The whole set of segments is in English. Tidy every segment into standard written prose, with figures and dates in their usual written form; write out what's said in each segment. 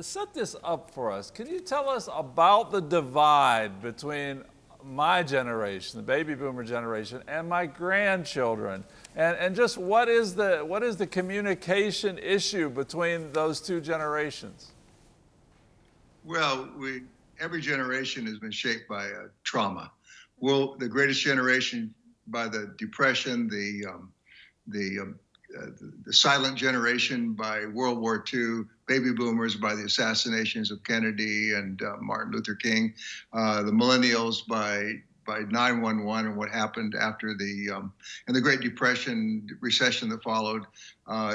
set this up for us. Can you tell us about the divide between my generation, the baby boomer generation, and my grandchildren, and just what is the communication issue between those two generations? Well, every generation has been shaped by trauma. Well, the greatest generation by the Depression, the silent generation by World War II, baby boomers by the assassinations of Kennedy and Martin Luther King, the millennials by 9/11 and what happened after and the Great Depression, recession that followed,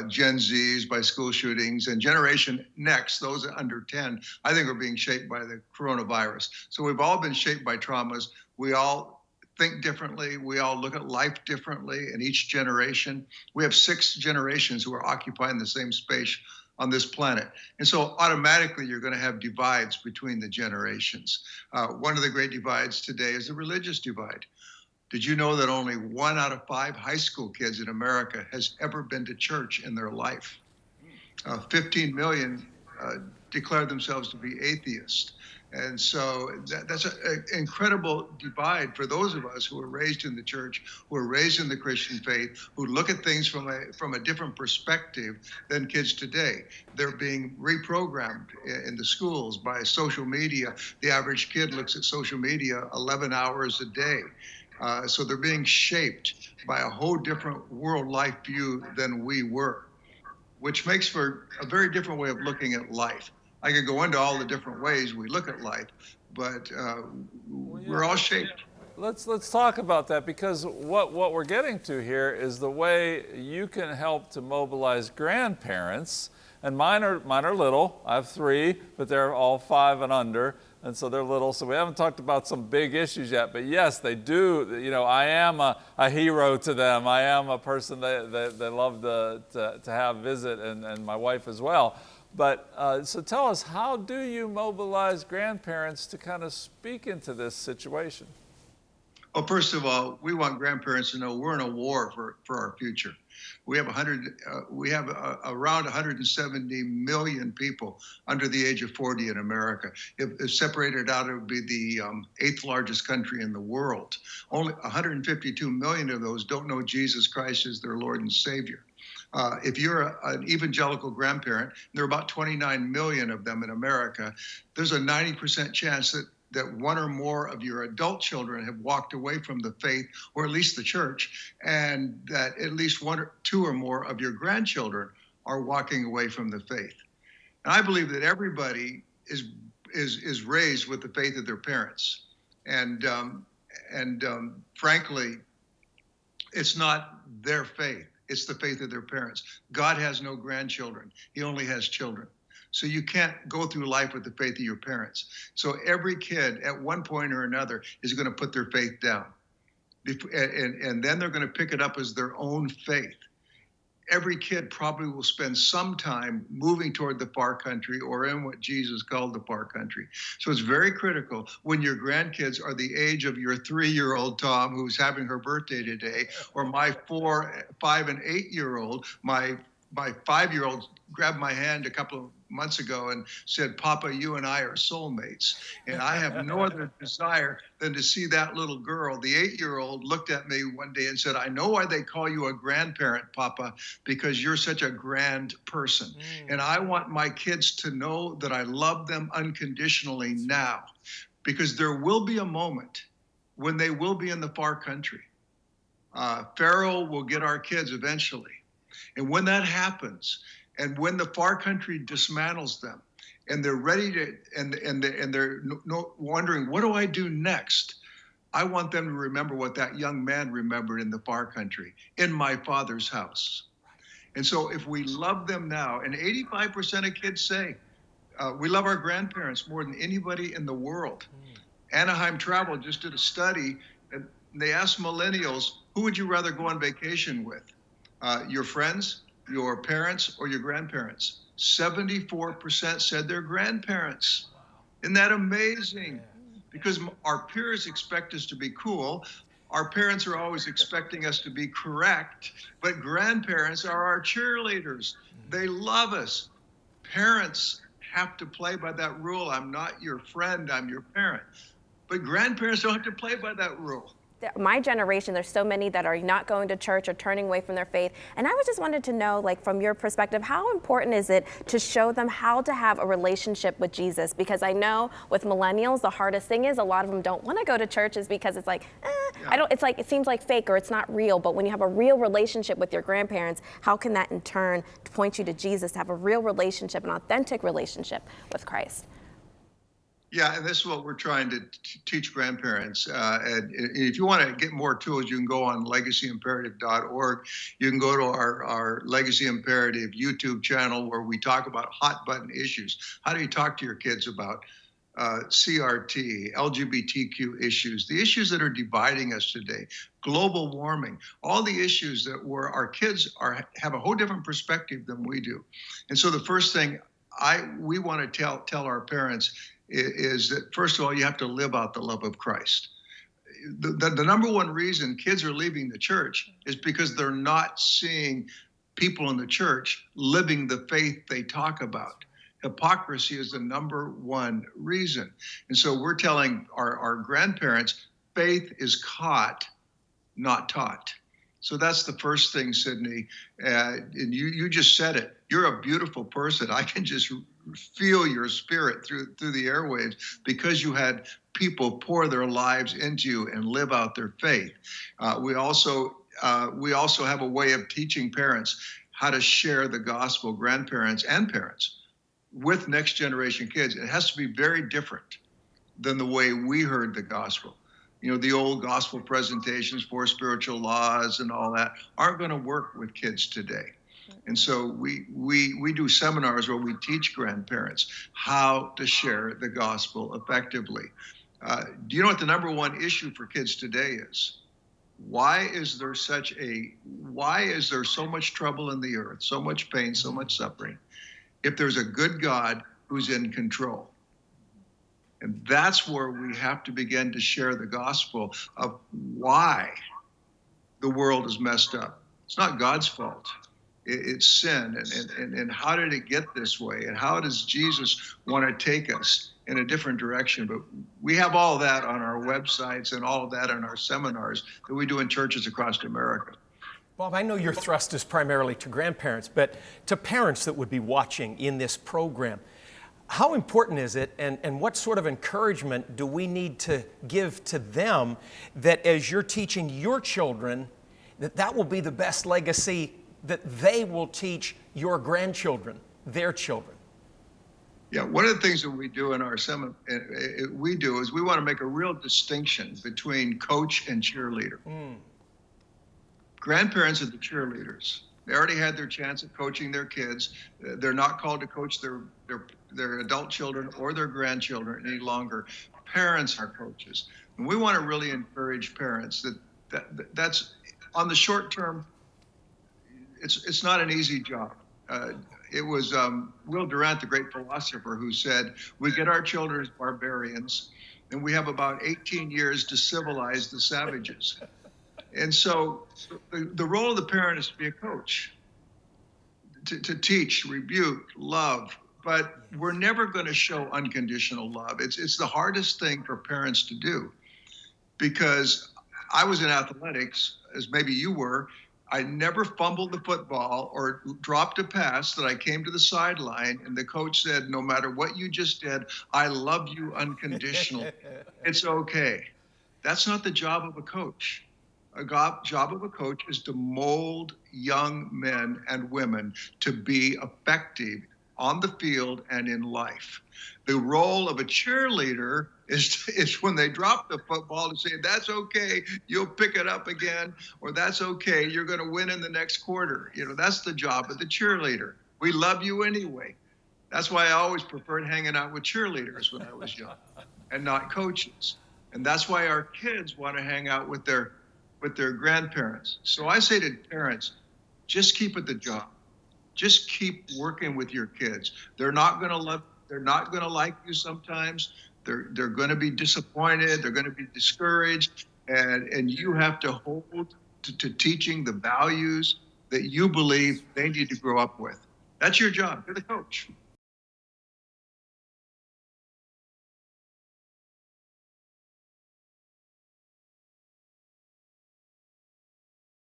Gen Zs by school shootings, and Generation Next, those under 10, I think are being shaped by the coronavirus. So we've all been shaped by traumas. We all think differently. We all look at life differently in each generation. We have 6 generations who are occupying the same space on this planet. And so automatically you're going to have divides between the generations. One of the great divides today is the religious divide. Did you know that only 1 out of 5 high school kids in America has ever been to church in their life? 15 million declare themselves to be atheists. And so that's an incredible divide for those of us who were raised in the church, who were raised in the Christian faith, who look at things from a different perspective than kids today. They're being reprogrammed in the schools by social media. The average kid looks at social media 11 hours a day. So they're being shaped by a whole different world life view than we were, which makes for a very different way of looking at life. I could go into all the different ways we look at life, but we're all shaped. Let's talk about that, because what we're getting to here is the way you can help to mobilize grandparents. And mine are little. I have 3, but they're all 5 and under, and so they're little. So we haven't talked about some big issues yet. But yes, they do. You know, I am a hero to them. I am a person they love to have visit, and my wife as well. But so tell us, how do you mobilize grandparents to kind of speak into this situation? Well, first of all, we want grandparents to know we're in a war for our future. We have around 170 million people under the age of 40 in America. If separated out, it would be the 8th largest country in the world. Only 152 million of those don't know Jesus Christ as their Lord and Savior. If you're an evangelical grandparent, there are about 29 million of them in America, there's a 90% chance that 1 or more of your adult children have walked away from the faith, or at least the church, and that at least 1 or 2 or more of your grandchildren are walking away from the faith. And I believe that everybody is raised with the faith of their parents. And frankly, it's not their faith. It's the faith of their parents. God has no grandchildren. He only has children. So you can't go through life with the faith of your parents. So every kid at one point or another is going to put their faith down. And then they're going to pick it up as their own faith. Every kid probably will spend some time moving toward the far country or in what Jesus called the far country. So it's very critical when your grandkids are the age of your 3-year-old Tom, who's having her birthday today, or my 4, 5, and 8-year-old. My 5-year-old grabbed my hand a couple of months ago and said, "Papa, you and I are soulmates." And I have no other desire than to see that little girl. The 8-year-old looked at me one day and said, "I know why they call you a grandparent, Papa, because you're such a grand person." And I want my kids to know that I love them unconditionally now, because there will be a moment when they will be in the far country. Pharaoh will get our kids eventually. And when that happens, and when the far country dismantles them, and they're ready to, and they're wondering, what do I do next? I want them to remember what that young man remembered in the far country, in my Father's house. And so if we love them now, and 85% of kids say, we love our grandparents more than anybody in the world. Anaheim Travel just did a study, and they asked millennials, who would you rather go on vacation with? Your friends, your parents, or your grandparents? 74% said their grandparents. Isn't that amazing? Because our peers expect us to be cool. Our parents are always expecting us to be correct, but grandparents are our cheerleaders. They love us. Parents have to play by that rule. I'm not your friend, I'm your parent. But grandparents don't have to play by that rule. My generation, there's so many that are not going to church or turning away from their faith. And I just wanted to know, like, from your perspective, how important is it to show them how to have a relationship with Jesus? Because I know with millennials, the hardest thing is a lot of them don't want to go to churches because it's like, it's like, it seems like fake or it's not real. But when you have a real relationship with your grandparents, how can that in turn point you to Jesus, to have a real relationship, an authentic relationship with Christ? Yeah, and this is what we're trying to teach grandparents. And if you want to get more tools, you can go on legacyimperative.org. You can go to our Legacy Imperative YouTube channel where we talk about hot button issues. How do you talk to your kids about CRT, LGBTQ issues, the issues that are dividing us today, global warming, all the issues that where our kids have a whole different perspective than we do. And so the first thing we want to tell our parents is that, first of all, you have to live out the love of Christ. The number one reason kids are leaving the church is because they're not seeing people in the church living the faith they talk about. Hypocrisy is the number one reason. And so we're telling our grandparents, faith is caught, not taught. So that's the first thing, Sydney. And you just said it. You're a beautiful person. I can just feel your spirit through the airwaves because you had people pour their lives into you and live out their faith. We also have a way of teaching parents how to share the gospel, grandparents and parents, with next generation kids. It has to be very different than the way we heard the gospel. You know, the old gospel presentations, 4 spiritual laws and all that aren't going to work with kids today. And so we do seminars where we teach grandparents how to share the gospel effectively. Do you know what the number one issue for kids today is? Why is there so much trouble in the earth, so much pain, so much suffering, if there's a good God who's in control? And that's where we have to begin to share the gospel of why the world is messed up. It's not God's fault. It's sin. And how did it get this way? And how does Jesus want to take us in a different direction? But we have all that on our websites and all of that in our seminars that we do in churches across America. Bob, I know your thrust is primarily to grandparents, but to parents that would be watching in this program, how important is it, and what sort of encouragement do we need to give to them that as you're teaching your children, that will be the best legacy that they will teach your grandchildren, their children? Yeah, one of the things that we do in our seminar, is we want to make a real distinction between coach and cheerleader. Grandparents are the cheerleaders. They already had their chance at coaching their kids. They're not called to coach their adult children or their grandchildren any longer. Parents are coaches. And we want to really encourage parents that's on the short term. It's not an easy job. It was Will Durant, the great philosopher, who said, we get our children as barbarians, and we have about 18 years to civilize the savages. And so the role of the parent is to be a coach, to teach, rebuke, love. But we're never going to show unconditional love. It's the hardest thing for parents to do, because I was in athletics, as maybe you were. I never fumbled the football or dropped a pass that I came to the sideline and the coach said, no matter what you just did, I love you unconditionally. It's okay. That's not the job of a coach. A job of a coach is to mold young men and women to be effective on the field and in life. The role of a cheerleader is when they drop the football to say, that's okay, you'll pick it up again, or that's okay, you're going to win in the next quarter. You know, that's the job of the cheerleader. We love you anyway. That's why I always preferred hanging out with cheerleaders when I was young and not coaches. And that's why our kids want to hang out with their grandparents. So I say to parents, just keep at the job. Just keep working with your kids. They're not going to like you sometimes. They're going to be disappointed. They're going to be discouraged. And you have to hold to teaching the values that you believe they need to grow up with. That's your job. You're the coach.